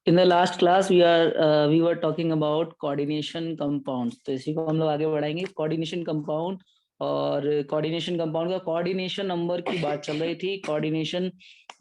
In the last class we were talking about coordination compounds. तो इसी को हम लोग आगे बढ़ाएंगे coordination compound। और coordination compound का coordination नंबर की बात चल रही थी। coordination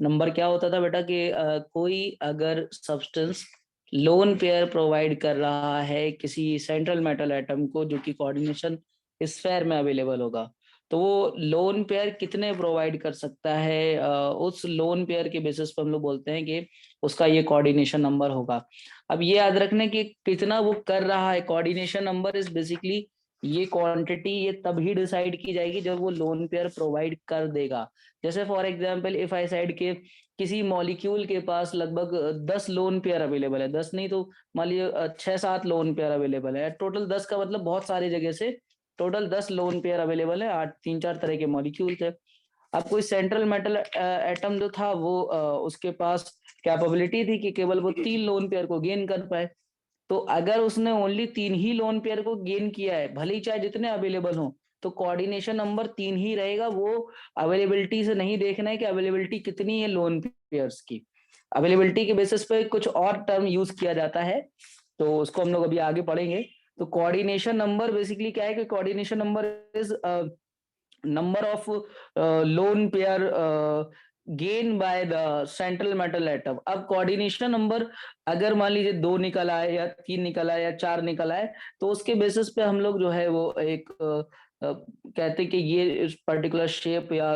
नंबर क्या होता था बेटा कि कोई अगर सब्सटेंस लोन पेयर प्रोवाइड कर रहा है किसी सेंट्रल मेटल एटम को जो कि कोऑर्डिनेशन स्फेयर में अवेलेबल होगा, तो वो लोन पेयर कितने प्रोवाइड कर सकता है, उस लोन पेयर के बेसिस पर हम लोग बोलते हैं कि उसका ये कोऑर्डिनेशन नंबर होगा। अब ये याद रखने कि कितना वो कर रहा है, कोऑर्डिनेशन नंबर इज बेसिकली ये क्वांटिटी ये तभी डिसाइड की जाएगी जब वो लोन पेयर प्रोवाइड कर देगा। जैसे for example if I side के किसी मॉलिक्यूल के पास लगभग 10 लोन पेयर अवेलेबल है, 10 नहीं तो मान लीजिए 6-7 लोन पेयर अवेलेबल है, टोटल 10 का मतलब बहुत सारी जगह से टोटल 10 लोन पेयर अवेलेबल है, 3-4 तरह के मॉलिक्यूल थे। अब कोई सेंट्रल मेटल एटम जो था वो उसके पास कैपेबिलिटी थी कि केवल वो 3 लोन पेयर को गेन कर पाए। तो अगर उसने ओनली 3 ही लोन पेयर को गेन किया है, भले ही चाहे जितने अवेलेबल हो, तो कोऑर्डिनेशन नंबर 3 ही रहेगा। वो अवेलेबिलिटी से नहीं देखना है कि अवेलेबिलिटी कितनी है लोन पेयर्स की। अवेलेबिलिटी के बेसिस पे कुछ और टर्म यूज किया जाता है, तो उसको हम लोग अभी आगे पढ़ेंगे। तो कोऑर्डिनेशन नंबर बेसिकली क्या है कि coordination number is number of lone pair gain by the central metal atom. अब कोऑर्डिनेशन नंबर अगर मान लीजिए 2 निकल आए या 3 निकल आए या 4 निकल आए, तो उसके बेसिस पे हम लोग जो है वो एक कहते हैं कि ये पर्टिकुलर शेप या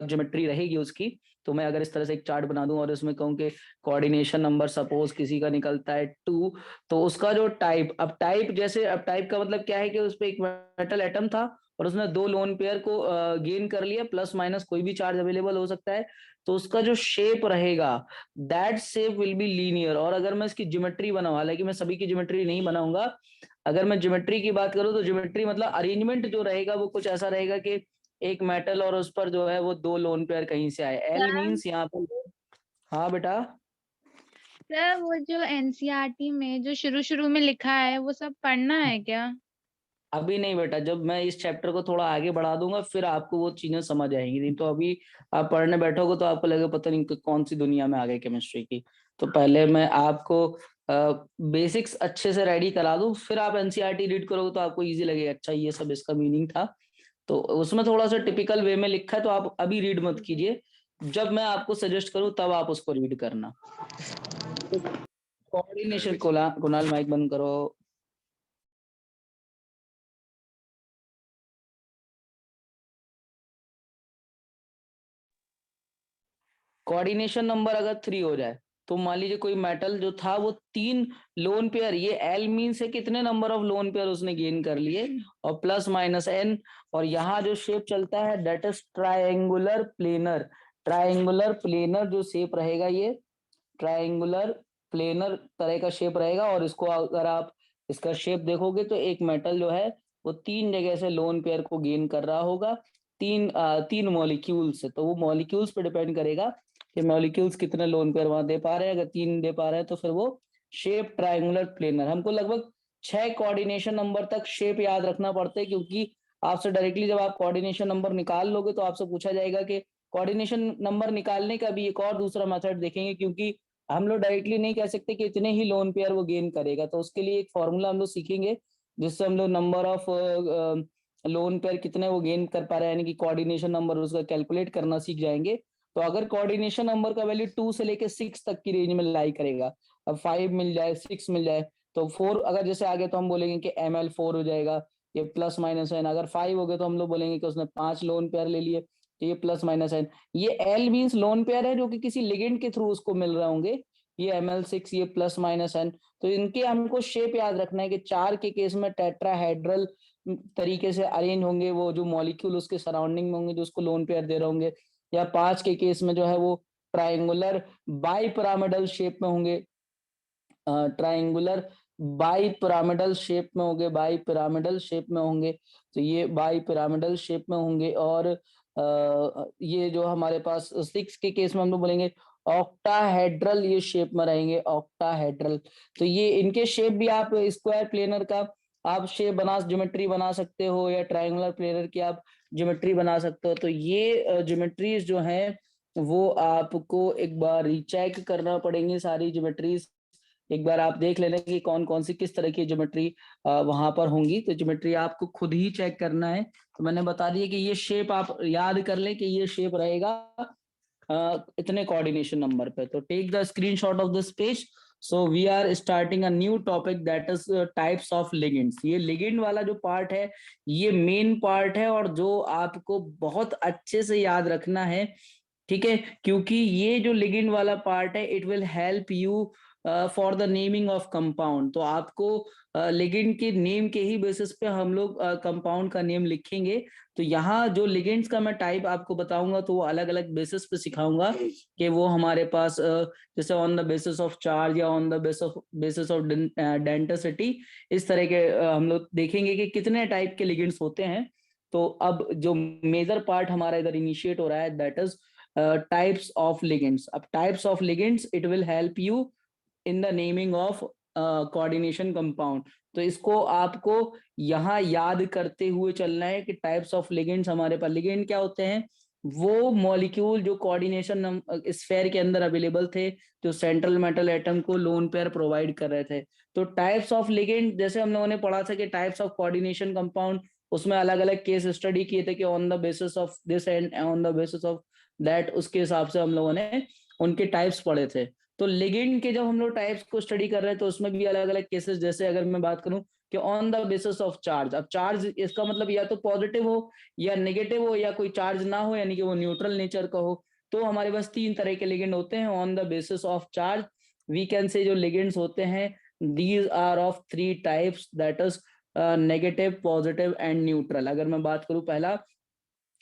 ज्योमेट्री रहेगी उसकी। तो मैं अगर इस तरह से एक चार्ट बना दूं और इसमें कहूं कि कोऑर्डिनेशन नंबर सपोज किसी का निकलता है 2, तो उसका जो टाइप, अब टाइप जैसे, अब टाइप का मतलब क्या है कि उस पे एक मेटल एटम था और उसने 2 लोन पेयर को गेन कर लिया, प्लस माइनस कोई भी चार्ज अवेलेबल हो सकता है, तो उसका जो शेप रहेगा that shape will be linear. और अगर मैं इसकी ज्योमेट्री बनाऊं, हालांकि मैं सभी की ज्योमेट्री नहीं बनाऊंगा, अगर मैं ज्योमेट्री की बात करूं तो ज्योमेट्री मतलब अरेंजमेंट जो रहेगा वो कुछ ऐसा रहेगा कि एक मेटल और उस पर जो है वो 2 लोन पेयर कहीं से आए। एल मींस यहाँ पे। हाँ बेटा। सर वो जो एनसीईआरटी में जो शुरू शुरू में लिखा है वो सब पढ़ना है क्या? अभी नहीं बेटा, जब मैं इस चैप्टर को थोड़ा आगे बढ़ा दूंगा फिर आपको वो चीजें समझ आएंगी। नहीं तो अभी आप पढ़ने बैठोगे तो आपको लगेगा पता नहीं कौन सी दुनिया में आ गए केमिस्ट्री की। तो पहले मैं आपको बेसिक्स अच्छे से रेडी करा दूं, फिर आप एनसीईआरटी रीड करोगे तो आपको इजी लगेगा, अच्छा ये सब इसका मीनिंग था। तो उसमें थोड़ा सा टिपिकल वे में लिखा है, तो आप अभी रीड मत कीजिए, जब मैं आपको सजेस्ट करूं तब आप उसको रीड करना। कोऑर्डिनेशन, कुणाल माइक बंद करो। कोऑर्डिनेशन नंबर अगर 3 हो जाए, तो मान लीजिए कोई मेटल जो था वो 3 लोन पेयर, ये एल मीन से कितने नंबर ऑफ लोन पेयर उसने गेन कर लिए, और प्लस माइनस एन, और यहाँ जो शेप चलता है that is triangular planar. Triangular planar जो शेप रहेगा, ये ट्रायंगुलर प्लेनर तरह का शेप रहेगा। और इसको अगर आप इसका शेप देखोगे तो एक मेटल जो है वो 3 जगह से लोन पेयर को गेन कर रहा होगा, 3 मॉलिक्यूल से। तो वो मॉलिक्यूल्स पे डिपेंड करेगा कि मॉलिक्यूल्स कितने लोन पेयर वहां दे पा रहे हैं। अगर 3 दे पा रहे हैं तो फिर वो शेप ट्रायंगुलर प्लेनर। हमको लगभग 6 कोऑर्डिनेशन नंबर तक शेप याद रखना पड़ता है, क्योंकि आपसे डायरेक्टली जब आप कोऑर्डिनेशन नंबर निकाल लोगे तो आपसे पूछा जाएगा कि कोऑर्डिनेशन नंबर निकालने का भी एक और दूसरा मेथड देखेंगे, क्योंकि हम लोग डायरेक्टली नहीं कह सकते कि इतने ही लोन पेयर वो गेन करेगा। तो उसके लिए एक फॉर्मूला हम लोग सीखेंगे जिससे हम लोग नंबर ऑफ लोन पेयर कितने वो गेन कर पा रहे हैं, यानी कि कोऑर्डिनेशन नंबर उसका कैलकुलेट करना सीख जाएंगे। तो अगर कोऑर्डिनेशन नंबर का वैल्यू 2 से लेके 6 तक की रेंज में लाई करेगा, अब 5 मिल जाए 6 मिल जाए, तो 4 अगर जैसे आगे तो हम बोलेंगे कि ML4 हो जाएगा, ये प्लस माइनस एन। अगर 5 हो गए तो हम लोग बोलेंगे कि उसने 5 लोन पेयर ले लिए, तो ये प्लस माइनस एन। ये एल मींस लोन पेयर है जो कि किसी लिगेंड के थ्रू उसको मिल रहे होंगे, ये ML6, ये प्लस माइनस एन। तो इनके हमको शेप याद रखना है कि 4 के केस में टेट्राहेड्रल तरीके से अरेंज होंगे वो जो मॉलिक्यूल उसके सराउंडिंग में होंगे जो उसको लोन पेयर दे रहे होंगे, या 5 के केस में जो है वो ट्राइंगुलर बाई पिरामिडल शेप में होंगे, ट्राइंगुलर बाई पिरामिडल शेप में होंगे, बाई पिरामिडल शेप में होंगे। तो ये बाई पिरामिडल शेप में होंगे। और ये जो हमारे पास 6 के केस में हम लोग बोलेंगे ऑक्टाहेड्रल, ये शेप में रहेंगे ऑक्टाहेड्रल। तो ये इनके शेप भी आप स्क्वायर प्लेनर का आप शेप बना, ज्योमेट्री बना सकते हो, या ट्रायंगुलर प्लेनर की आप ज्योमेट्री बना सकते हो। तो ये ज्योमेट्रीज जो हैं वो आपको एक बार रीचेक करना पड़ेंगे सारी ज्योमेट्रीज। एक बार आप देख लेना कि कौन कौन सी किस तरह की ज्योमेट्री वहां पर होंगी। तो ज्योमेट्री आपको खुद ही चेक करना है। तो मैंने बता दिया कि ये शेप आप याद कर लें कि ये शेप रहेगा इतने कोऑर्डिनेशन नंबर पे। तो take the screenshot of this page. So we are starting a new topic that is types of ligands. ये लिगेंड वाला जो पार्ट है ये मेन पार्ट है और जो आपको बहुत अच्छे से याद रखना है, ठीक है, क्योंकि ये जो लिगेंड वाला पार्ट है it will help you for the naming of compound. तो आपको लिगेंड के नेम के ही बेसिस पे हम लोग कंपाउंड का नेम लिखेंगे। तो यहाँ जो लिगेंड्स का मैं टाइप आपको बताऊंगा तो वो अलग अलग बेसिस पे सिखाऊंगा कि वो हमारे पास जैसे on the basis of charge या on the basis of density, इस तरह के हम लोग देखेंगे कि कितने टाइप के लिगेंड्स होते हैं। तो अब जो मेजर पार्ट हमारा इधर इनिशिएट हो रहा है that is types of ligands. अब types of ligands it will help you in the naming of coordination compound. तो इसको आपको यहाँ याद करते हुए चलना है कि टाइप्स ऑफ लिगेंड्स हमारे पास। लिगेंड क्या होते हैं? वो मॉलिक्यूल जो कोऑर्डिनेशन स्फेयर के अंदर अवेलेबल थे, जो सेंट्रल मेटल एटम को लोन पेयर प्रोवाइड कर रहे थे। तो टाइप्स ऑफ लिगेंड जैसे हम लोगों ने पढ़ा था कि टाइप्स ऑफ कोऑर्डिनेशन कंपाउंड, उसमें अलग अलग केस स्टडी किए थे कि on the basis of this and on the basis of that, उसके हिसाब से हम लोगों ने उनके टाइप्स पढ़े थे। तो लिगेंड के जब हम लोग टाइप्स को स्टडी कर रहे हैं तो उसमें भी अलग अलग केसेस, जैसे अगर मैं बात करूं कि on the basis of charge. अब चार्ज इसका मतलब या तो पॉजिटिव हो या नेगेटिव हो या कोई चार्ज ना हो, यानी कि वो न्यूट्रल नेचर का हो। तो हमारे पास तीन तरह के लिगेंड होते हैं on the basis of charge. We can say जो लिगेंड्स होते हैं these are of three types that is negative, positive and neutral. अगर मैं बात करूं पहला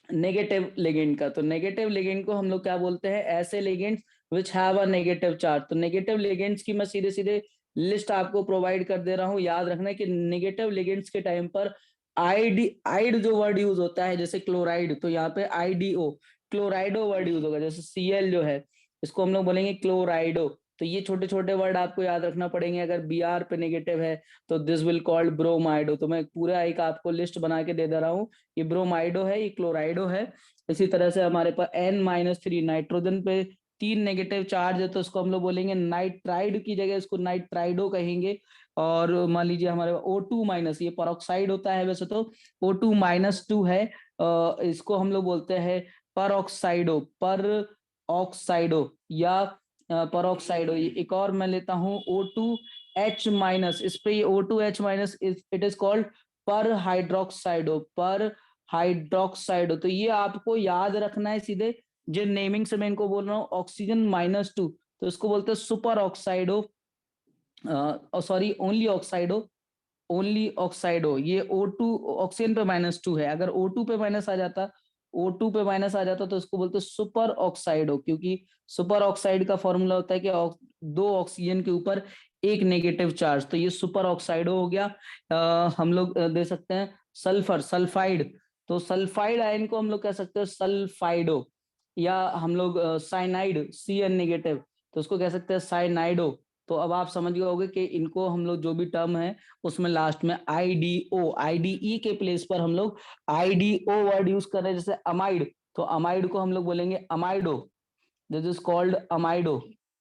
नेगेटिव लिगेंड का, तो नेगेटिव लिगेंड को हम लोग क्या बोलते हैं? ऐसे ligands which have a negative charge. तो नेगेटिव लिगेंड्स की मैं सीधे सीधे लिस्ट आपको प्रोवाइड कर दे रहा हूं। याद रखना है कि नेगेटिव लिगेंड्स के टाइम पर आइड जो वर्ड यूज होता है, जैसे क्लोराइड, तो यहाँ पे आईडीओ क्लोराइडो वर्ड यूज होगा। जैसे सीएल जो है इसको हम लोग बोलेंगे क्लोराइडो। तो ये छोटे छोटे वर्ड आपको याद रखना पड़ेंगे। अगर बी आर पे नेगेटिव है तो दिस विल कॉल्ड ब्रोमाइडो। तो मैं पूरा एक आपको लिस्ट बना के दे रहा हूँ। ये ब्रोमाइडो है, ये क्लोराइडो है। इसी तरह से हमारे पास N-3 नाइट्रोजन पे तीन नेगेटिव चार्ज है तो उसको हम लोग बोलेंगे नाइट्राइड की जगह इसको नाइट्राइडो कहेंगे। और मान लीजिए हमारे O2-, ये परऑक्साइड होता है वैसे तो O2-2 है, इसको हम लोग बोलते हैं पर ऑक्साइडो या परऑक्साइडो। एक और मैं लेता हूँ O2H-, इस पे O2H-, इट इज कॉल्ड पर हाइड्रोक्साइडो। तो ये आपको याद रखना है सीधे। जिन नेमिंग से मैं इनको बोल रहा हूँ ऑक्सीजन-2, तो इसको बोलते हैं सुपर ऑक्साइडो, सॉरी ओनली ऑक्साइडो। ये O2 ऑक्सीजन पे -2 है। अगर O2 पे माइनस आ जाता, तो इसको बोलते हैं सुपर ऑक्साइडो, क्योंकि सुपर ऑक्साइड का फॉर्मूला होता है कि दो ऑक्सीजन के ऊपर एक नेगेटिव चार्ज। तो ये सुपर ऑक्साइडो हो गया। हम लोग दे सकते हैं सल्फाइड। तो सल्फाइड आयन को हम लोग कह सकते हैं सल्फाइडो, या हम लोग साइनाइड Cn-, तो उसको कह सकते हैं साइनाइडो। तो अब आप समझ गए होंगे कि इनको हम लोग जो भी टर्म है उसमें लास्ट में आईडीई के प्लेस पर हम लोग आईडीओ वर्ड यूज कर रहे हैं। जैसे अमाइड, तो अमाइड को हम लोग बोलेंगे amido, this is called amido.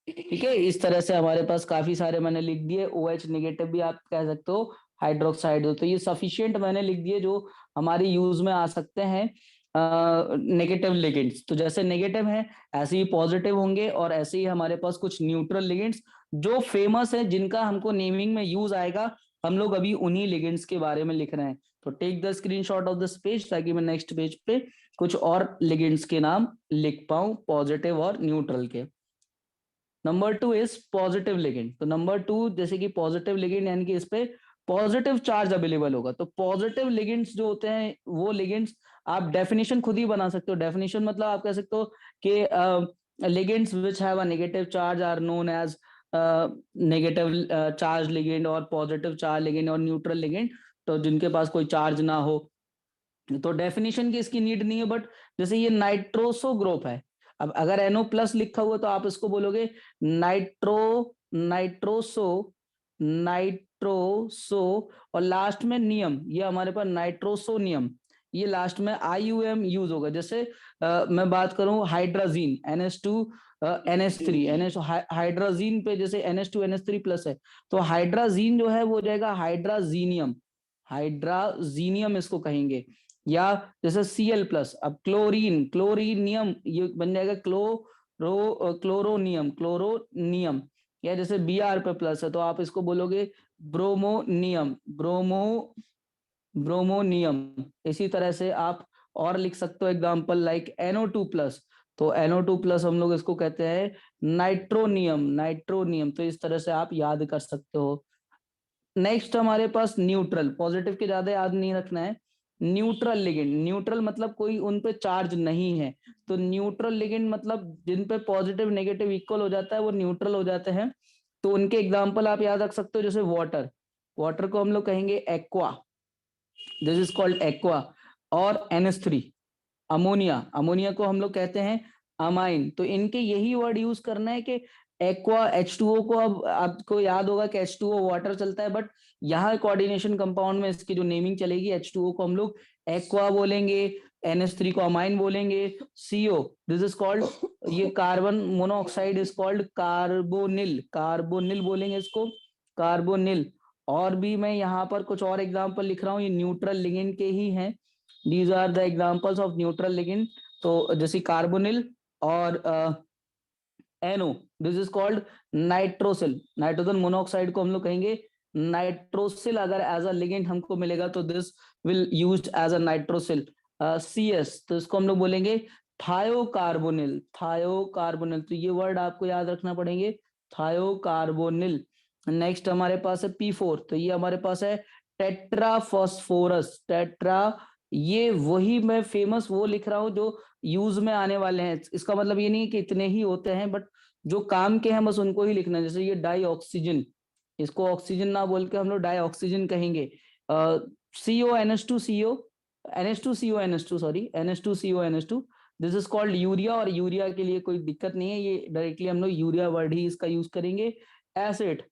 ठीक है, इस तरह से हमारे पास काफी सारे मैंने लिख दिए। OH- भी आप कह सकते हो, हाइड्रोक्साइड। तो ये सफिशियंट मैंने लिख दिए जो हमारे यूज में आ सकते हैं नेगेटिव लिगेंड्स। तो जैसे नेगेटिव है ऐसे ही पॉजिटिव होंगे, और ऐसे ही हमारे पास कुछ न्यूट्रल लिगेंड्स जो फेमस है, जिनका हमको नेमिंग में यूज आएगा। हम लोग अभी उन्हीं लिगेंड्स के बारे में लिख रहे हैं। तो take the screenshot of this page ताकि मैं नेक्स्ट पेज पे कुछ और लिगेंड्स के नाम लिख पाऊं, पॉजिटिव और न्यूट्रल के। Number 2 is positive ligand. तो नंबर 2 जैसे कि पॉजिटिव लिगेंड यानी कि इस पे पॉजिटिव चार्ज अवेलेबल होगा। तो पॉजिटिव लिगेंड्स जो होते हैं वो लिगेंड्स आप डेफिनेशन खुद ही बना सकते हो। डेफिनेशन मतलब आप कह सकते हो कि ligands which have a negative charge are known as negative charge ligand, और पॉजिटिव चार्ज लिगेंड और न्यूट्रल लिगेंड, तो जिनके पास कोई चार्ज ना हो। तो डेफिनेशन की इसकी नीड नहीं है। बट जैसे ये नाइट्रोसो ग्रुप है, अब अगर NO+ लिखा हुआ तो आप इसको बोलोगे नाइट्रोसो नाइट्रोसो, और लास्ट में नियम, ये हमारे पास नाइट्रोसोनियम, ये लास्ट में IUM यूज होगा। जैसे मैं बात करूं हाइड्राजीन NH2 NH3 हाइड्राजीन पे जैसे NH2 NH3 प्लस है, तो हाइड्राजीन जो है वो हो जाएगा हाइड्राजीनियम, हाइड्राजीनियम इसको कहेंगे। या जैसे Cl प्लस, अब क्लोरीनियम ये बन जाएगा क्लोरोनियम। या जैसे Br पे प्लस है तो आप इसको बोलोगे ब्रोमोनियम। इसी तरह से आप और लिख सकते हो एग्जांपल लाइक NO2 प्लस, तो NO2 प्लस हम लोग इसको कहते हैं नाइट्रोनियम। तो इस तरह से आप याद कर सकते हो। नेक्स्ट हमारे पास न्यूट्रल, पॉजिटिव के ज्यादा याद नहीं रखना है। न्यूट्रल लिगेंड, न्यूट्रल मतलब कोई उन पे चार्ज नहीं है, तो न्यूट्रल लिगेंड मतलब जिन पे पॉजिटिव नेगेटिव इक्वल हो जाता है वो न्यूट्रल हो जाते हैं। तो उनके एग्जांपल आप याद रख सकते हो, जैसे वाटर को हम लोग कहेंगे aqua, this is called aqua. और NH3 अमोनिया को हम लोग कहते हैं अमाइन। तो इनके यही वर्ड यूज करना है कि एक्वा H2O को, अब आपको याद होगा कि H2O वाटर चलता है, बट यहाँ कोऑर्डिनेशन कंपाउंड में इसकी जो नेमिंग चलेगी, H2O को हम लोग एक्वा बोलेंगे, NH3 को अमाइन बोलेंगे। CO दिस इज कॉल्ड, ये carbon monoxide is called carbonyl बोलेंगे इसको, कार्बोनिल। और भी मैं यहाँ पर कुछ और एग्जांपल लिख रहा हूँ, ये न्यूट्रल लिगेंड के ही हैं। These are the examples of neutral ligand. तो जैसे कार्बोनिल और NO, this is called nitrosyl. Nitrogen monoxide को हम लोग कहेंगे नाइट्रोसिल। अगर एज अ लिगेंड हमको मिलेगा तो this will used as a nitrosyl. CS, तो इसको हम लोग बोलेंगे थायोकार्बोनिल। तो ये वर्ड आपको याद रखना पड़ेंगे, थायोकार्बोनिल। नेक्स्ट हमारे पास है P4, तो ये हमारे पास है टेट्राफॉस्फोरस। ये वही मैं फेमस वो लिख रहा हूँ जो यूज में आने वाले हैं। इसका मतलब ये नहीं कि इतने ही होते हैं, बट जो काम के हैं बस उनको ही लिखना है। जैसे ये डाई ऑक्सीजन, इसको ऑक्सीजन ना बोल के हम लोग डाई ऑक्सीजन कहेंगे। NH2CO, this is called urea. और यूरिया के लिए कोई दिक्कत नहीं है, ये डायरेक्टली हम लोग यूरिया वर्ड ही इसका यूज करेंगे। एसिड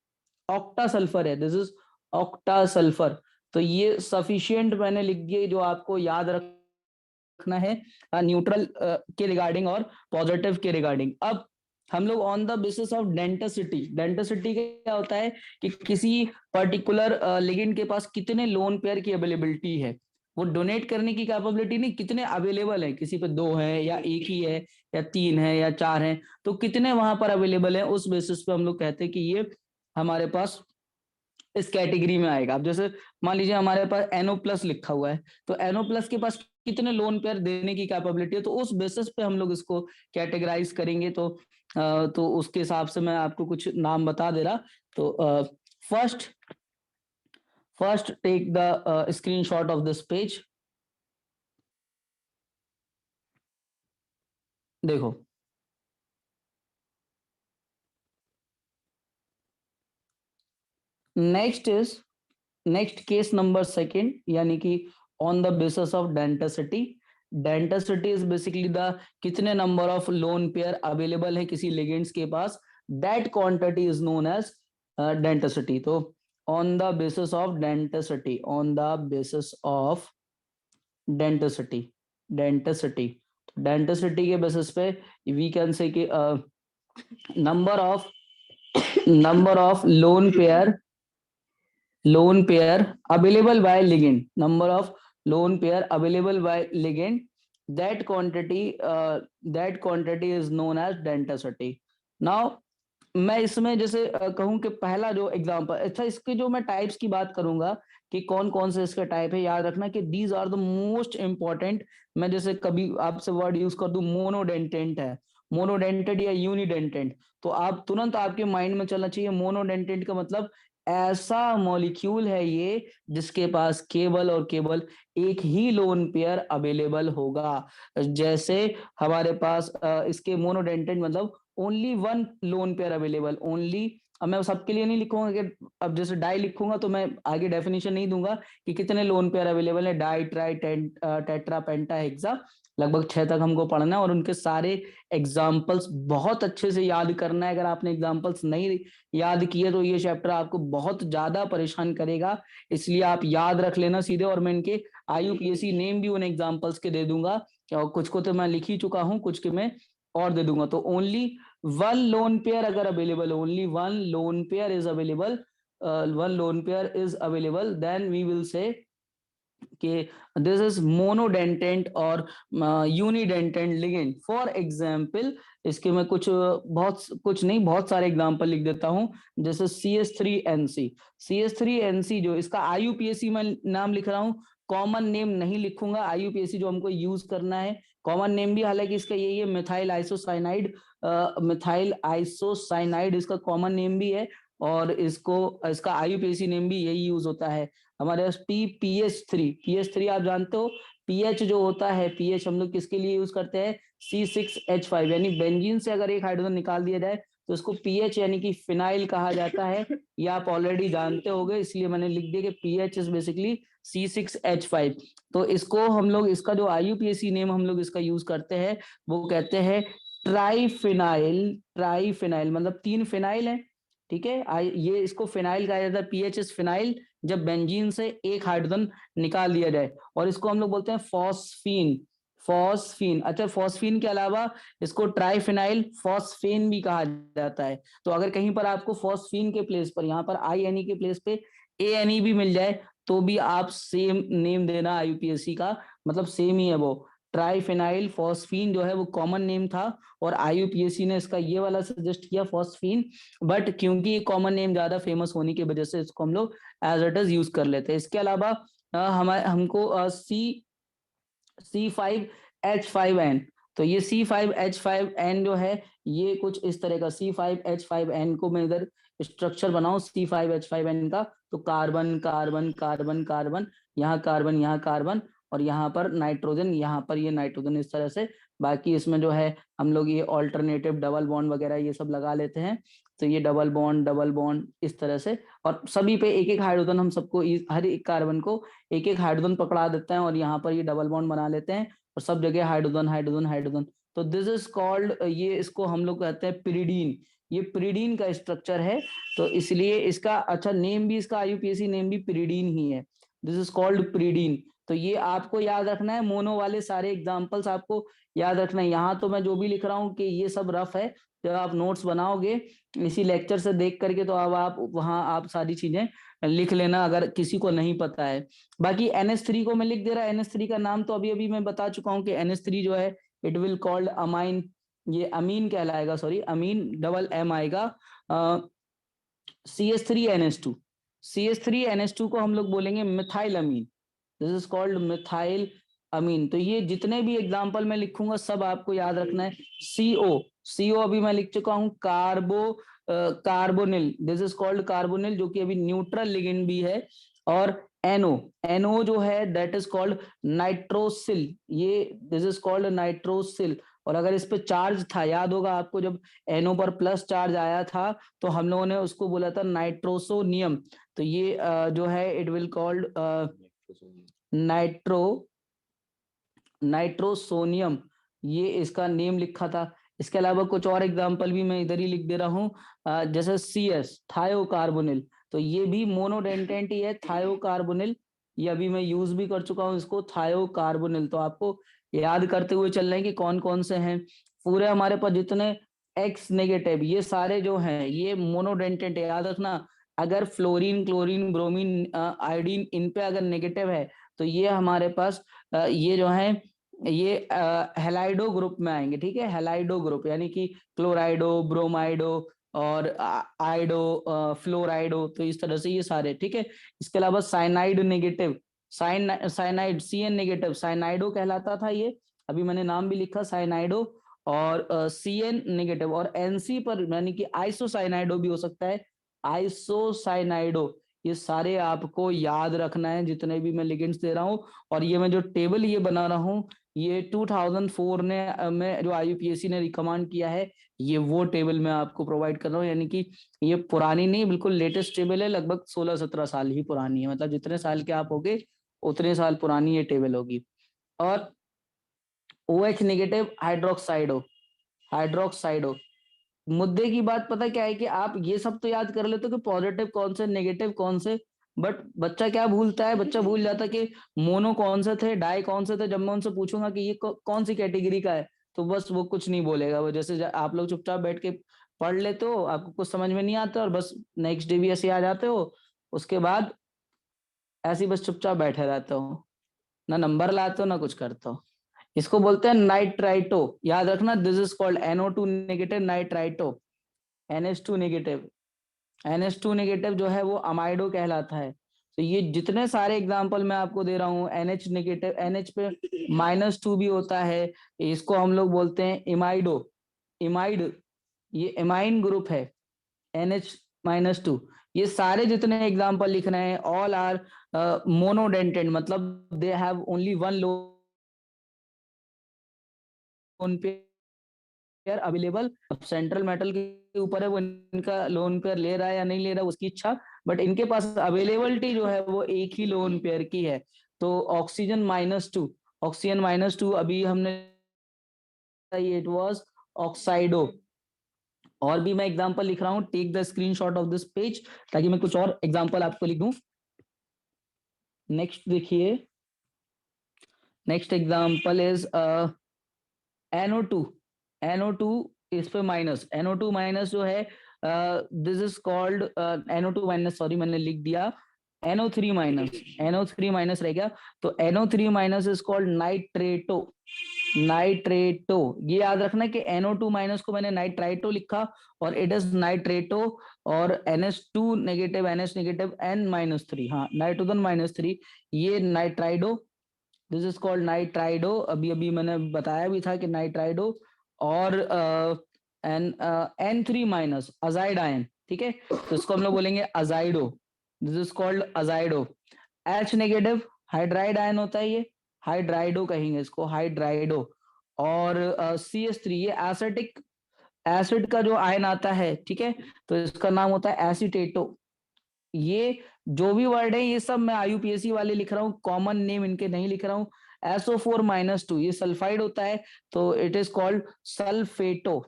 ऑक्टा सल्फर है, दिस इज ऑक्टा सल्फर। तो ये सफिशिएंट मैंने लिख दिए जो आपको याद रखना है न्यूट्रल के रिगार्डिंग और पॉजिटिव के रिगार्डिंग। अब हम लोग on the basis of denticity क्या होता है कि किसी पर्टिकुलर लिगेंड के पास कितने लोन पेयर की अवेलेबिलिटी है, वो डोनेट करने की कैपेबिलिटी नहीं, कितने अवेलेबल है, किसी पे 2 है या 1 ही है या 3 है या 4 है, तो कितने वहां पर अवेलेबल है, उस बेसिस पे हम लोग कहते हैं कि ये हमारे पास इस कैटेगरी में आएगा। अब जैसे मान लीजिए हमारे पास NO प्लस लिखा हुआ है, तो NO प्लस के पास कितने लोन पेयर देने की कैपेबिलिटी है, तो उस बेसिस पे हम लोग इसको कैटेगराइज करेंगे। तो उसके हिसाब से मैं आपको कुछ नाम बता दे रहा। तो first take the screenshot of this page. देखो, नेक्स्ट केस नंबर सेकंड, यानी कि on the basis of denticity. Denticity is basically the कितने number of lone pair available है किसी लिगेंड्स के पास, that quantity is known as denticity. तो on the basis of denticity, denticity के बेसिस पे वी कैन से कि number of lone pair available by ligand, number of lone pair available by ligand, that quantity is known as denticity. Now मैं इसमें जैसे कहूं कि पहला जो एग्जांपल, अच्छा इसके जो मैं टाइप्स की बात करूंगा कि कौन कौन से इसके टाइप है, याद रखना कि these are the most important. मैं जैसे कभी आपसे वर्ड यूज कर दूं मोनोडेंटेंट है, मोनोडेंटेड या यूनिडेंटेंट, तो आप तुरंत आपके माइंड में चलना चाहिए मोनोडेंटेंट का मतलब ऐसा मॉलिक्यूल है ये जिसके पास केवल और केवल एक ही लोन पेयर अवेलेबल होगा। जैसे हमारे पास इसके मोनोडेंटेंट मतलब only one lone pair available, only अब मैं सबके लिए नहीं लिखूंगा कि अब जैसे डाई लिखूंगा तो मैं आगे डेफिनेशन नहीं दूंगा कि कितने लोन पेयर अवेलेबल है, डाई, ट्राई, टेट्रा, पेंटा, हेक्सा, लगभग 6 तक हमको पढ़ना है और उनके सारे एग्जाम्पल्स बहुत अच्छे से याद करना है। अगर आपने एग्जाम्पल्स नहीं याद किए तो ये चैप्टर आपको बहुत ज्यादा परेशान करेगा, इसलिए आप याद रख लेना सीधे। और मैं इनके IUPAC नेम भी उन एग्जाम्पल्स के दे दूंगा, और कुछ को तो मैं लिख ही चुका हूं, कुछ के मैं और दे दूंगा। तो ओनली वन लोन पेयर अगर available, only one lone pair is available, one lone pair is available, then we will say कि दिस इज मोनोडेंटेंट और यूनिडेंटेंट लिगेंड। फॉर एग्जाम्पल इसके मैं बहुत कुछ नहीं, बहुत सारे एग्जाम्पल लिख देता हूं, जैसे CH3NC। CH3NC जो इसका IUPAC में नाम लिख रहा हूं, कॉमन नेम नहीं लिखूंगा। IUPAC जो हमको यूज करना है, कॉमन नेम भी हालांकि इसका यही है, मिथाइल आइसोसाइनाइड, मिथाइल आइसोसाइनाइड इसका कॉमन नेम भी है, और इसका IUPAC नेम भी यही यूज होता है। हमारे पास PH3 आप जानते हो, पीएच जो होता है, पीएच हम लोग किसके लिए यूज करते हैं, C6H5, यानी बेंजीन से अगर एक हाइड्रोजन निकाल दिया जाए तो उसको पीएच यानी कि फिनाइल कहा जाता है। ये आप ऑलरेडी जानते होंगे, इसलिए मैंने लिख दिया कि पीएच इज बेसिकली C6H5। तो इसको हम लोग, इसका जो IUPAC नेम हम लोग इसका यूज करते हैं वो कहते हैं ट्राइफिनाइल। ट्राइफिनाइल मतलब 3 फिनाइल है, ठीक है। ये इसको फिनाइल कहा जाता है, पीएच इज फिनाइल, जब बेंजीन से एक हाइड्रोजन निकाल दिया जाए। और इसको हम लोग बोलते हैं फॉस्फीन। फॉस्फीन, अच्छा, फॉस्फीन के अलावा इसको ट्राइफिनाइल फॉस्फेन भी कहा जाता है। तो अगर कहीं पर आपको फॉस्फीन के प्लेस पर, यहाँ पर INE के प्लेस पे ANE भी मिल जाए तो भी आप सेम नेम देना IUPAC का, मतलब सेम ही है वो। ट्राइफिनाइल फॉस्फीन जो है वो कॉमन नेम था, और IUPAC ने इसका ये वाला सजेस्ट किया फॉस्फीन, बट क्योंकि ये कॉमन नेम ज्यादा फेमस होने की वजह से इसको हम लोग एज इट इज यूज कर लेते हैं। इसके अलावा हमारे हमको C5H5N, तो ये C5H5N जो है ये कुछ इस तरह का, C5H5N को मैं इधर स्ट्रक्चर बनाऊं C5H5N का, तो कार्बन कार्बन कार्बन कार्बन, यहाँ कार्बन, यहाँ कार्बन, और यहाँ पर नाइट्रोजन, यहाँ पर ये नाइट्रोजन, इस तरह से। बाकी इसमें जो है हम लोग ये ऑल्टरनेटिव डबल बॉन्ड वगैरह ये सब लगा लेते हैं, तो ये डबल बॉन्ड इस तरह से, और सभी पे एक एक हाइड्रोजन, हम सबको हर एक कार्बन को एक एक हाइड्रोजन पकड़ा देते हैं, और यहाँ पर ये डबल बॉन्ड बना लेते हैं, और सब जगह हाइड्रोजन हाइड्रोजन हाइड्रोजन। तो दिस इज कॉल्ड, ये इसको हम लोग कहते हैं पिरिडीन। ये पिरिडीन का स्ट्रक्चर है, तो इसलिए इसका अच्छा नेम भी, इसका IUPAC नेम भी पिरिडीन ही है। This is called pyridine. तो ये आपको याद रखना है, मोनो वाले सारे एग्जाम्पल्स आपको याद रखना है। यहाँ तो मैं जो भी लिख रहा हूँ कि ये सब रफ है, जब आप नोट्स बनाओगे इसी लेक्चर से देख करके, तो अब आप वहाँ आप सारी चीजें लिख लेना अगर किसी को नहीं पता है। बाकी NH3 को मैं लिख दे रहा, NH3 का नाम तो अभी अभी मैं बता चुका हूँ कि NH3 जो है इट विल कॉल्ड अमाइन, ये अमीन कहलाएगा, सॉरी अमीन, डबल M आएगा। CH3NH2, CH3NH2 को हम लोग बोलेंगे methyl amine, this is called methyl amine. तो ये जितने भी एग्जाम्पल मैं लिखूंगा सब आपको याद रखना है। CO अभी मैं लिख चुका हूं, carbonyl, this is called carbonyl, जो कि अभी न्यूट्रल लिगेंड भी है। और NO जो है दैट इज कॉल्ड नाइट्रोसिल, ये दिस इज कॉल्ड नाइट्रोसिल। और अगर इस पे चार्ज था, याद होगा आपको, जब NO पर प्लस चार्ज आया था तो हम लोगों ने उसको बोला था नाइट्रोसोनियम। तो ये जो है इट विल कॉल्ड नाइट्रोसोनियम, ये इसका नेम लिखा था। इसके अलावा कुछ और एग्जांपल भी मैं इधर ही लिख दे रहा हूँ, जैसे CS थायोकार्बोनिल, तो ये भी मोनोडेंटेंट ही है, थायोकार्बोनिल। ये अभी मैं यूज भी कर चुका हूँ इसको, थायोकार्बोनिल। तो आपको याद करते हुए चल रहे हैं कि कौन कौन से हैं। पूरे हमारे पास जितने X नेगेटिव ये सारे जो हैं ये मोनोडेंटेंट है, याद रखना। अगर फ्लोरीन, क्लोरीन, ब्रोमीन, आयोडीन इन पे अगर नेगेटिव है तो ये हमारे पास ये जो है ये हेलाइडो ग्रुप में आएंगे, ठीक है। हेलाइडो ग्रुप यानी कि क्लोराइडो, ब्रोमाइडो और आइडो, फ्लोराइडो, तो इस तरह से ये सारे, ठीक है। इसके अलावा cyanide negative, cyanide CN negative cyanido कहलाता था ये, अभी मैंने नाम भी लिखा साइनाइडो। और CN नेगेटिव और NC पर यानी कि आइसोसाइनाइडो भी हो सकता है, आइसोसाइनाइडो। ये सारे आपको याद रखना है, जितने भी मैं लिगेंड्स दे रहा हूँ। और ये मैं जो टेबल ये बना रहा हूँ, ये 2004 में जो IUPAC ने रिकमेंड किया है, ये वो टेबल मैं आपको प्रोवाइड कर रहा हूँ। यानी कि ये पुरानी नहीं, बिल्कुल लेटेस्ट टेबल है, लगभग 16-17 साल ही पुरानी है। मतलब जितने साल के आप होगे उतने साल पुरानी ये टेबल होगी। और OH नेगेटिव हाइड्रोक्साइडो, मुद्दे की बात पता क्या है कि आप ये सब तो याद कर लेते हो कि पॉजिटिव कौन से, नेगेटिव कौन से, बट बच्चा क्या भूलता है, बच्चा भूल जाता है कि मोनो कौन से थे, डाई कौन से थे। जब मैं उनसे पूछूंगा कि ये कौन सी कैटेगरी का है, तो बस वो कुछ नहीं बोलेगा। वो जैसे आप लोग चुपचाप बैठ के पढ़ लेते हो, आपको कुछ समझ में नहीं आता और बस नेक्स्ट डे भी ऐसे आ जाते हो, उसके बाद ऐसे ही बस चुपचाप बैठे रहते हो, ना नंबर लाते हो ना कुछ करते हो। इसको बोलते हैं नाइट्राइटो, याद रखना, this is called NO2 negative nitrito. NH2 negative, NH2 negative जो है वो अमाइडो कहलाता है। तो ये जितने सारे एग्जांपल मैं आपको दे रहा हूँ, NH नेगेटिव, NH पे -2 भी होता है, इसको हम लोग बोलते हैं इमाइडो, इमाइड, ये एमाइन ग्रुप है, NH-2। ये सारे जितने एग्जांपल लिख रहे हैं, ऑल आर मोनोडेंटेड, मतलब they have only one lone pair available. अब सेंट्रल मेटल के ऊपर है, वो इनका लोन पेयर ले रहा है या नहीं ले रहा है उसकी इच्छा, बट इनके पास अवेलेबिलिटी जो है वो एक ही लोन पेयर की है। तो ऑक्सीजन -2 अभी हमने, इट वाज ऑक्साइडो। और भी मैं एग्जांपल लिख रहा हूँ, take the screenshot of this page, ताकि मैं कुछ और एग्जांपल आपको लिख दूं। नेक्स्ट देखिए, next example is NO2, NO2 इस पे माइनस, NO2 माइनस जो है, this is called NO2 minus, sorry मैंने लिख दिया NO3 माइनस, NO3 माइनस रह गया। तो NO3 माइनस इज कॉल्ड नाइट्रेटो, नाइट्रेटो। ये याद रखना कि NO2 माइनस को मैंने नाइट्राइटो लिखा और इट इज नाइट्रेटो। और NH2 negative, NH negative N-3, हाँ नाइट्रोजन -3, ये नाइट्राइडो, दिस इज कॉल्ड नाइट्राइडो। अभी अभी मैंने बताया भी था कि नाइट्राइडो। और N3 माइनस अजाइड आयन, ठीक है, तो इसको हम लोग बोलेंगे azido, this is called azido. H negative hydride ion होता है, ये हाइड्राइडो कहेंगे इसको, हाइड्राइडो। और CH3, ये एसिटिक एसिड का जो आयन आता है, ठीक है, तो इसका नाम होता है एसिटेटो। ये जो भी वर्ड है ये सब मैं IUPAC वाले लिख रहा हूँ, कॉमन नेम इनके नहीं लिख रहा हूँ। SO4-2 ये सल्फाइड होता है, तो इट इज कॉल्ड सल्फेटो।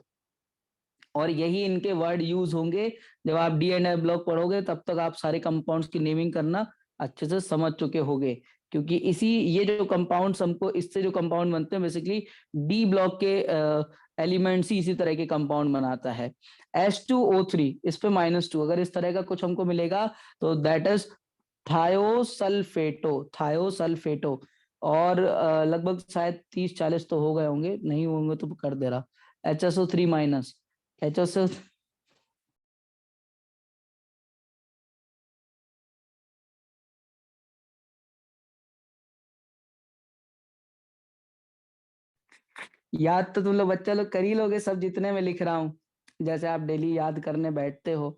और यही इनके वर्ड यूज होंगे जब आप D&F ब्लॉक पढ़ोगे, तब तक आप सारे कंपाउंड्स की नेमिंग करना अच्छे से समझ चुके होंगे। क्योंकि इसी, ये जो कंपाउंड्स हमको, इससे जो कंपाउंड बनते हैं बेसिकली D ब्लॉक के एलिमेंट्स ही इसी तरह के कंपाउंड बनाता है। H2O3 इस पे -2, अगर इस तरह का कुछ हमको मिलेगा तो दैट इज थायोसल्फेटो, थायोसल्फेटो। और लगभग शायद 30-40 तो हो गए होंगे, नहीं होंगे तो कर दे रहा। HSO3 माइनस, HSO, याद तो तुम लोग बच्चा लोग कर ही लोगे सब जितने मैं लिख रहा हूँ, जैसे आप डेली याद करने बैठते हो।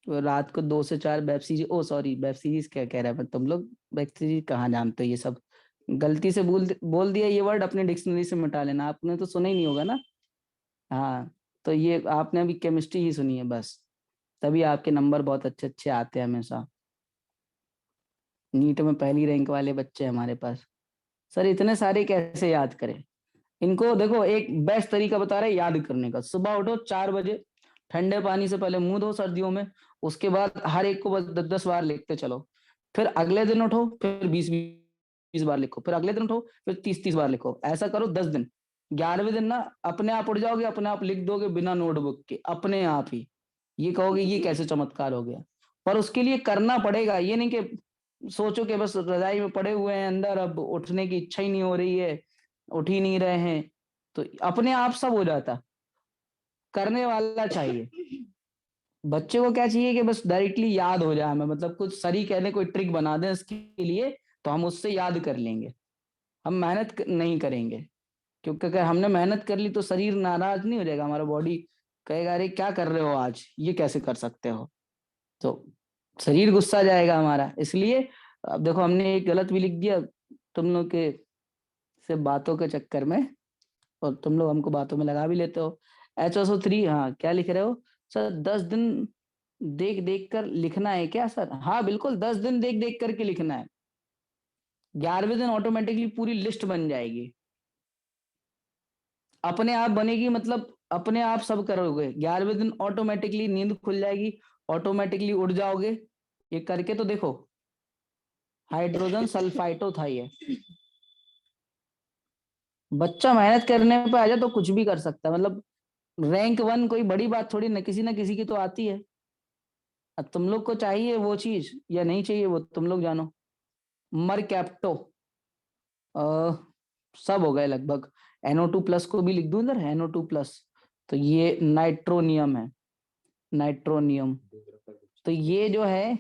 तो रात को 2 से 4 वेब सीरीज, ओ सॉरी वेब सीरीज क्या कह रहा है मैं, तुम लोग वेब सीरीज कहाँ जानते हो, ये सब गलती से बोल दिया ये वर्ड, अपने डिक्शनरी से मिटा लेना, आपने तो सुना ही नहीं होगा ना। हाँ, तो ये आपने अभी केमिस्ट्री ही सुनी है बस, तभी आपके नंबर बहुत अच्छे अच्छे आते हैं हमेशा। नीट में पहली रैंक वाले बच्चे हैं हमारे पास। सर इतने सारे कैसे याद करें इनको? देखो एक बेस्ट तरीका बता रहे याद करने का, सुबह उठो 4 बजे, ठंडे पानी से पहले मुंह धो सर्दियों में, उसके बाद हर एक को बस 10-10 बार लिखते चलो। फिर अगले दिन उठो, फिर 20-20 बार लिखो, फिर अगले दिन उठो, फिर 30-30 बार लिखो। ऐसा करो 10 दिन। 11वें दिन ना अपने आप उठ जाओगे, अपने आप लिख दोगे बिना नोटबुक के, अपने आप ही। ये कहोगे ये कैसे चमत्कार हो गया। पर उसके लिए करना पड़ेगा, ये नहीं कि सोचो कि बस रजाई में पड़े हुए हैं अंदर, अब उठने की इच्छा ही नहीं हो रही है, उठ ही नहीं रहे हैं, तो अपने आप सब हो जाता। करने वाला चाहिए। बच्चे को क्या चाहिए कि बस डायरेक्टली याद हो जाए हमें, मतलब कुछ सर ही कहने कोई ट्रिक बना दें इसके लिए, तो हम उससे याद कर लेंगे। हम मेहनत नहीं करेंगे, क्योंकि अगर हमने मेहनत कर ली तो शरीर नाराज नहीं हो जाएगा, हमारा बॉडी कहेगा अरे क्या कर रहे हो आज, ये कैसे कर सकते हो। तो शरीर गुस्सा जाएगा हमारा। इसलिए अब देखो हमने एक गलत भी लिख दिया तुम लोग के से बातों के चक्कर में, और तुम लोग हमको बातों में लगा भी लेते हो। HSO3, हाँ क्या लिख रहे हो सर? 10 दिन देख देख कर लिखना है क्या सर? हाँ बिल्कुल, 10 दिन देख देख करके लिखना है। 11वें दिन ऑटोमेटिकली पूरी लिस्ट बन जाएगी, अपने आप बनेगी, मतलब अपने आप सब करोगे। 11वें दिन ऑटोमेटिकली नींद खुल जाएगी, ऑटोमेटिकली उठ जाओगे। ये करके तो देखो, हाइड्रोजन सल्फाइटो था ये। बच्चा मेहनत करने पे आ जाए तो कुछ भी कर सकता है, मतलब रैंक 1 कोई बड़ी बात थोड़ी ना किसी की तो आती है। अब तुम लोग को चाहिए वो चीज या नहीं चाहिए वो तुम लोग जानो। मरकैप्टो, सब हो गए लगभग। NO2+ को भी लिख दूं इधर, NO2+। तो ये नाइट्रोनियम है, नाइट्रोनियम। तो ये जो है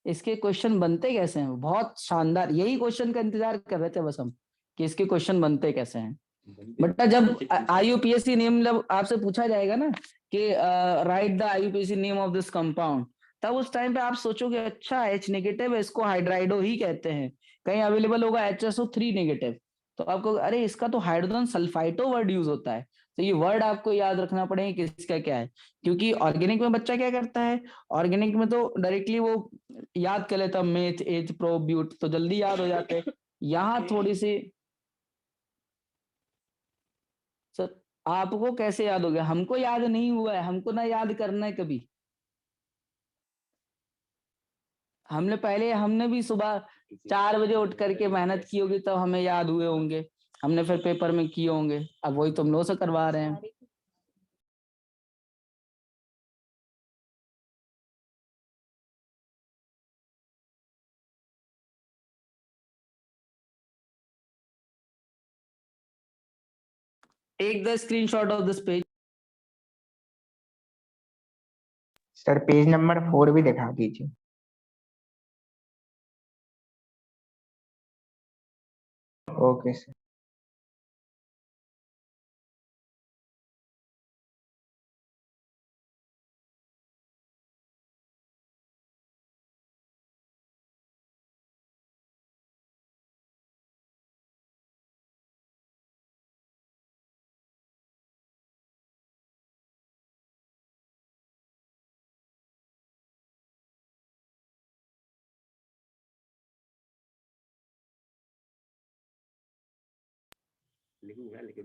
इसके क्वेश्चन बनते कैसे हैं? बहुत शानदार, यही क्वेश्चन का इंतजार कर रहे थे बस हम, कि इसके क्वेश्चन बनते कैसे हैं। बट जब IUPAC नेम जब आपसे पूछा जाएगा ना कि right the IUPAC name of this compound, तब उस टाइम पे आप सोचोगे अच्छा H- है, इसको हाइड्राइडो ही कहते हैं। कहीं अवेलेबल होगा HSO3-, तो आपको अरे इसका तो हाइड्रोजन सल्फाइटो वर्ड यूज होता है। तो ये वर्ड आपको याद रखना पड़ेगा कि इसका क्या है, क्योंकि ऑर्गेनिक में बच्चा क्या करता है, ऑर्गेनिक में तो डायरेक्टली वो याद कर लेता मेथ एथ प्रो ब्यूट, तो जल्दी याद हो जाते हैं। यहाँ थोड़ी सी सर, आपको कैसे याद हो गया? हमको याद नहीं हुआ है, हमको ना याद करना है कभी। हमने भी सुबह 4 बजे उठ करके मेहनत की होगी तब हमें याद हुए होंगे, हमने फिर पेपर में किए होंगे। अब वही तुम लोगों से करवा रहे हैं। Take the screenshot of this page. Sir page number 4 भी दिखा दीजिए। Okay sir.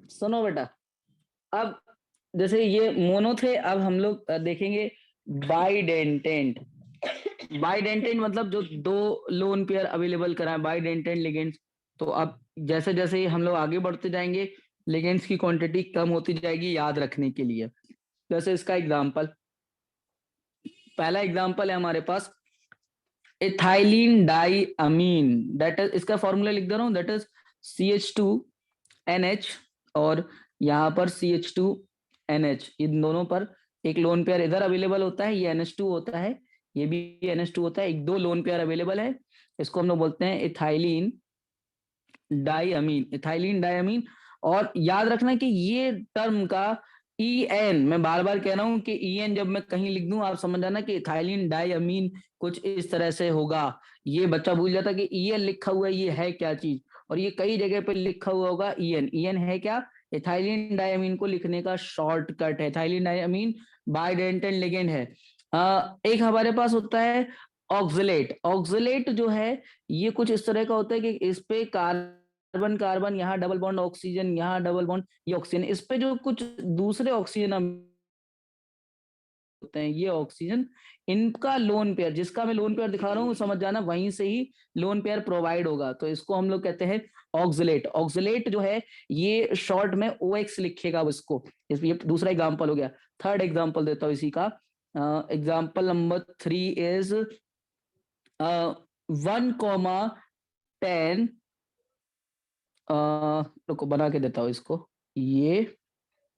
सुनो बेटा, अब जैसे ये मोनो थे, अब हम लोग देखेंगे बाइडेंटेंट। बाइडेंटेंट मतलब जो दो लोन पेयर अवेलेबल कराए, बाइडेंटेंट लिगेंड्स। तो अब जैसे जैसे ही हम लोग आगे बढ़ते जाएंगे, लिगेंड्स की क्वांटिटी कम होती जाएगी याद रखने के लिए। जैसे इसका एग्जांपल, पहला एग्जांपल है हमारे पास ethylene di amine, that is, इसका फॉर्मूला लिख दे रहा हूं, दैट इज CH2NH, और यहाँ पर CH2NH, इन दोनों पर एक लोन पेयर इधर अवेलेबल होता है, ये NH2 होता है, ये भी NH2 होता है, एक दो लोन पेयर अवेलेबल है। इसको हम लोग बोलते हैं इथाइलिन डाइअमीन, इथाइलिन डाइअमीन। और याद रखना कि ये टर्म का EN, मैं बार बार कह रहा हूं कि EN जब मैं कहीं लिख दूं आप समझ जाना कि इथाइलिन डाइअमीन कुछ इस तरह से होगा। ये बच्चा भूल जाता कि EN लिखा हुआ है, ये है क्या चीज, और ये कई जगह पे लिखा हुआ होगा EN है क्या, इथाइलिन डाइअमीन को लिखने का शॉर्टकट है। इथाइलिन डाइअमीन बाइडेंटेंट लिगेंड है। एक हमारे पास होता है ऑक्सलेट। ऑक्सलेट जो है ये कुछ इस तरह का होता है कि इस पे कार्बन कार्बन, यहाँ डबल बॉन्ड ऑक्सीजन, यहाँ डबल बॉन्ड ये ऑक्सीजन, इस पे जो कुछ दूसरे ऑक्सीजन होते हैं ये ऑक्सीजन, इनका लोन पेयर, जिसका मैं लोन पेयर दिखा रहा हूँ समझ जाना वहीं से ही लोन पेयर प्रोवाइड होगा, तो इसको हम लोग कहते हैं ऑक्सलेट। ऑक्सलेट जो है ये शॉर्ट में OX लिखेगा इसको। ये दूसरा एग्जाम्पल हो गया। थर्ड एग्जाम्पल देता हूँ इसी का। एग्जाम्पल नंबर 3 इज 1,10, रुको बना के देता हूँ इसको। ये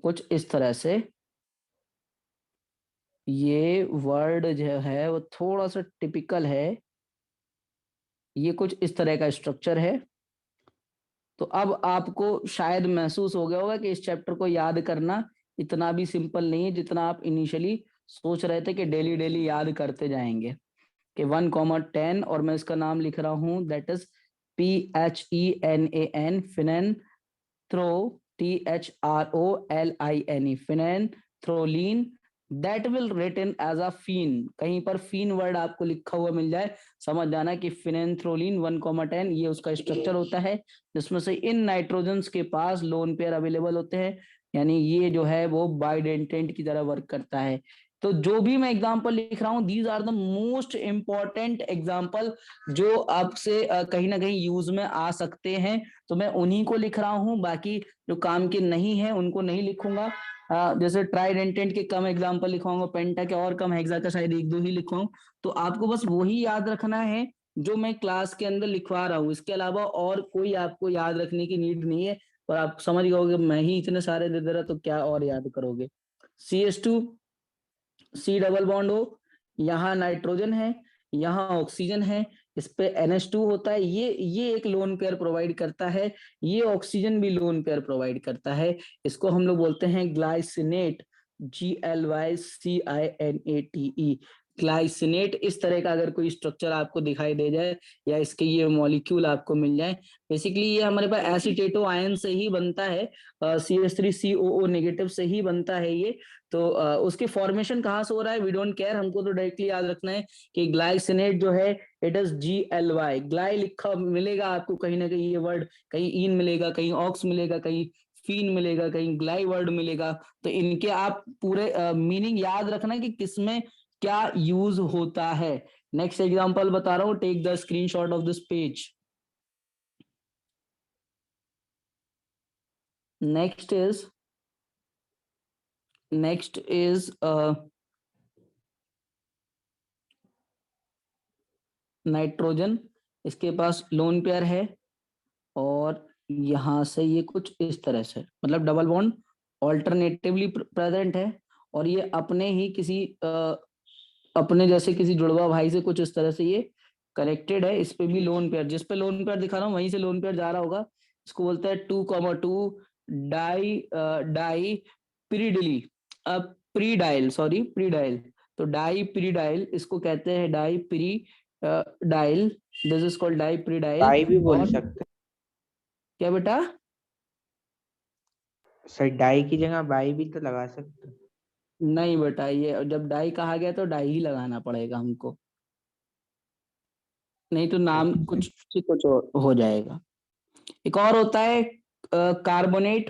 कुछ इस तरह से, ये वर्ड जो है वो थोड़ा सा टिपिकल है, ये कुछ इस तरह का स्ट्रक्चर है। तो अब आपको शायद महसूस हो गया होगा कि इस चैप्टर को याद करना इतना भी सिंपल नहीं है जितना आप इनिशियली सोच रहे थे कि डेली डेली याद करते जाएंगे। कि 1,10 और मैं इसका नाम लिख रहा हूं that is PHENAN phenanthroline phenanthroline that will written as a phen। कहीं पर फीन वर्ड आपको लिखा हुआ मिल जाए, समझ जाना कि फिनेंथ्रोलिन 1,10 ये उसका स्ट्रक्चर होता है, जिसमें से इन नाइट्रोजन्स के पास लोन पेयर अवेलेबल होते हैं, यानी ये जो है वो बाइडेंटेंट की तरह वर्क करता है। तो जो भी मैं एग्जांपल लिख रहा हूं these are the most important example जो आपसे कहीं ना कहीं यूज में आ सकते हैं, तो मैं उन्हीं को लिख रहा हूं, बाकी जो काम के नहीं है उनको नहीं लिखूंगा। जैसे ट्राइडेंटेंट के कम एग्जांपल लिखवाऊंगा, पेंटा के और कम, हेक्सा का शायद 1-2 ही लिखवाऊं। तो आपको बस वही याद रखना है जो मैं क्लास के अंदर लिखवा रहा हूँ, इसके अलावा और कोई आपको याद रखने की नीड नहीं है। और आप समझ गए मैं ही इतने सारे दे दे रहा तो क्या और याद करोगे। CH2 C डबल बॉन्ड हो, यहाँ नाइट्रोजन है, यहाँ ऑक्सीजन है, इस पे NH2 होता है, ये एक लोन पेयर प्रोवाइड करता है, ये ऑक्सीजन भी लोन पेयर प्रोवाइड करता है। इसको हम लोग बोलते हैं ग्लाइसिनेट, GLYCINATE, ग्लाइसिनेट। इस तरह का अगर कोई स्ट्रक्चर आपको दिखाई दे जाए या इसके ये मॉलिक्यूल आपको मिल जाए, बेसिकली ये हमारे पास एसीटेटो आयन से ही बनता है, CH3COO नेगेटिव से ही बनता है ये। तो उसके फॉर्मेशन कहाँ से हो रहा है वी डोंट केयर, हमको तो डायरेक्टली याद रखना है कि ग्लाइसिनेट जो है इट इज GLY, ग्लाई लिखा मिलेगा आपको कहीं ना कहीं ये वर्ड, कहीं इन मिलेगा, कहीं ऑक्स मिलेगा, कहीं फीन मिलेगा, कहीं ग्लाई वर्ड मिलेगा। तो इनके आप पूरे मीनिंग याद रखना कि किसमें क्या यूज होता है। नेक्स्ट एग्जांपल बता रहा हूँ, take the screenshot of this page. Next is nitrogen, इसके पास लोन पेयर है और यहां से ये कुछ इस तरह से, मतलब डबल बॉन्ड ऑल्टरनेटिवली प्रेजेंट है, और ये अपने ही किसी अपने जैसे किसी जुड़वा भाई से कुछ इस तरह से ये कनेक्टेड है। इस पे भी लोन पेयर, जिस पे लोन पेयर दिखा रहा हूँ वहीं से लोन पेयर जा रहा होगा। इसको बोलते हैं 2,2 डाई पिरिडिली, प्रीडाइल, सॉरी प्रीडाइल। तो डाई पिरिडाइल इसको कहते हैं, di pyridyl, this is called di pyridyl. Di भी बोल सकते हैं क्या बेटा? सर, डाई की जगह बाई भी तो लगा सकते हैं। नहीं बेटा, ये जब डाई कहा गया तो डाई ही लगाना पड़ेगा हमको, नहीं तो नाम कुछ और हो जाएगा। एक और होता है carbonate,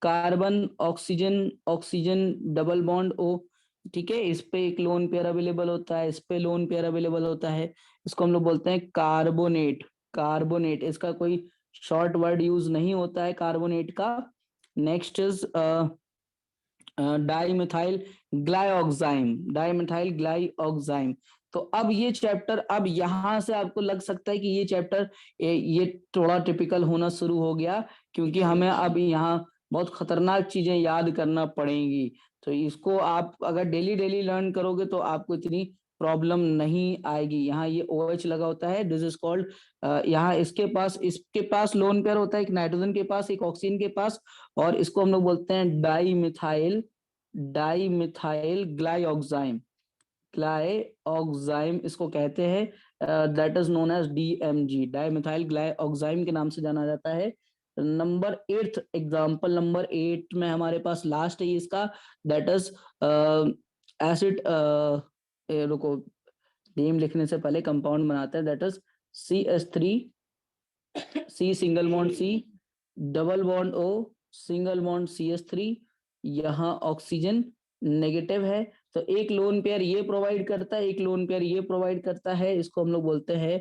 carbon oxygen, oxygen double bond O, ठीक है। इस पे एक लोन पेयर अवेलेबल होता है, इस पे लोन पेयर अवेलेबल होता है, इसको हम लोग बोलते हैं कार्बोनेट। कार्बोनेट, इसका कोई शॉर्ट वर्ड यूज नहीं होता है कार्बोनेट का। Next is dimethyl glyoxime, dimethyl glyoxime. तो अब ये चैप्टर, अब यहां से आपको लग सकता है कि ये चैप्टर ये थोड़ा टिपिकल होना शुरू हो गया, क्योंकि हमें अब यहाँ बहुत खतरनाक चीजें याद करना पड़ेंगी। तो इसको आप अगर डेली डेली लर्न करोगे तो आपको इतनी प्रॉब्लम नहीं आएगी। यहाँ ये OH लगा होता है, दिस इज कॉल्ड, यहाँ इसके पास लोन पेयर होता है, एक नाइट्रोजन के पास, एक ऑक्सीजन के पास, और इसको हम लोग बोलते हैं डाईमिथाइल ग्लाइऑक्साइम, ग्लाइऑक्साइम इसको कहते हैं, that is known as DMG, dimethyl glyoxime के नाम से जाना जाता है। नंबर 8 एग्जांपल, नंबर 8 में हमारे पास लास्ट है इसका, दैट इज एसिड, रुको नेम लिखने से पहले कंपाउंड बनाते हैं, that is CH3, C single bond C, double bond O, single bond CH3, यहाँ ऑक्सीजन नेगेटिव है। तो एक लोन पेयर ये प्रोवाइड करता है, एक लोन पेयर ये प्रोवाइड करता है, इसको हम लोग बोलते हैं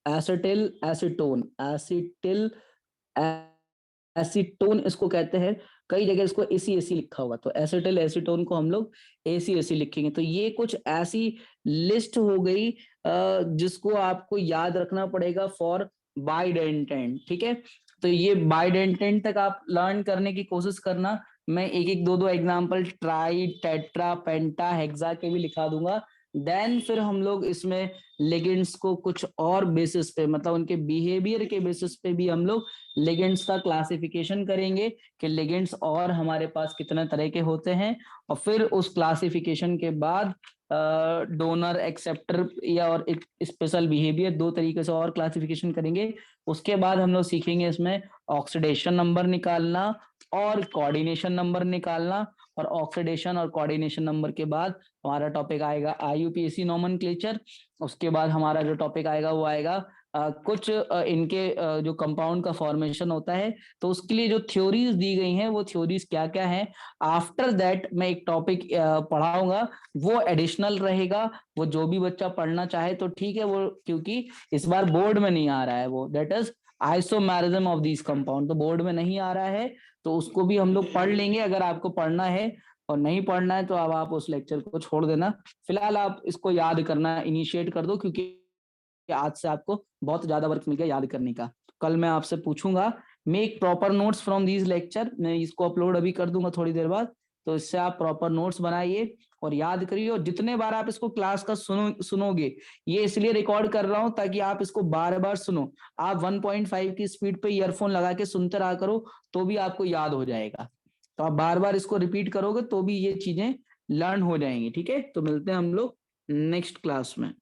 एसिटिल एसीटोन, एसिटिल एसीटोन इसको कहते हैं। कई जगह इसको ACAC लिखा होगा, तो एसिटिल एसीटोन को हम लोग ACAC लिखेंगे। तो ये कुछ ऐसी लिस्ट हो गई जिसको आपको याद रखना पड़ेगा फॉर बाइडेंटेंट, ठीक है। तो ये बाइडेंटेंट तक आप लर्न करने की कोशिश करना। मैं एक एक दो एग्जांपल ट्राई, टेट्रा, पेंटा, हेक्सा के भी लिखा दूंगा, देन फिर हम लोग इसमें लिगेंड्स को कुछ और बेसिस पे, मतलब उनके बिहेवियर के बेसिस पे भी हम लोग लिगेंड्स का क्लासिफिकेशन करेंगे कि लिगेंड्स और हमारे पास कितने तरह के होते हैं, और फिर उस क्लासिफिकेशन के बाद डोनर, एक्सेप्टर या और एक स्पेशल बिहेवियर, दो तरीके से और क्लासिफिकेशन करेंगे। उसके बाद हम लोग सीखेंगे इसमें ऑक्सीडेशन नंबर निकालना और कोऑर्डिनेशन नंबर निकालना, और ऑक्सीडेशन और कोऑर्डिनेशन नंबर के बाद हमारा टॉपिक आएगा IUPAC नोमेनक्लेचर। उसके बाद हमारा जो टॉपिक आएगा वो आएगा कुछ इनके जो कंपाउंड का फॉर्मेशन होता है, तो उसके लिए जो थ्योरीज दी गई हैं वो थ्योरीज क्या क्या हैं। आफ्टर दैट मैं एक टॉपिक पढ़ाऊंगा, वो एडिशनल रहेगा, वो जो भी बच्चा पढ़ना चाहे तो ठीक है, वो क्योंकि इस बार बोर्ड में नहीं आ रहा है, वो that is isomerism of this compound, तो बोर्ड में नहीं आ रहा है, तो उसको भी हम लोग पढ़ लेंगे। अगर आपको पढ़ना है और नहीं पढ़ना है तो अब आप उस लेक्चर को छोड़ देना, फिलहाल आप इसको याद करना इनिशिएट कर दो, क्योंकि आज से आपको बहुत ज्यादा वर्क मिल गया याद करने का। कल मैं आपसे पूछूंगा make proper notes from these lecture, मैं इसको अपलोड अभी कर दूंगा थोड़ी देर बाद, तो इससे आप प्रॉपर नोट्स बनाइए और याद करिए। और जितने बार आप इसको क्लास का सुनोगे, ये इसलिए रिकॉर्ड कर रहा हूं ताकि आप इसको बार बार सुनो। आप 1.5 की स्पीड पे ईयरफोन लगा के सुनते रहा करो, तो भी आपको याद हो जाएगा। तो आप बार बार इसको रिपीट करोगे तो भी ये चीजें लर्न हो जाएंगी। ठीक है, तो मिलते हैं हम लोग नेक्स्ट क्लास में।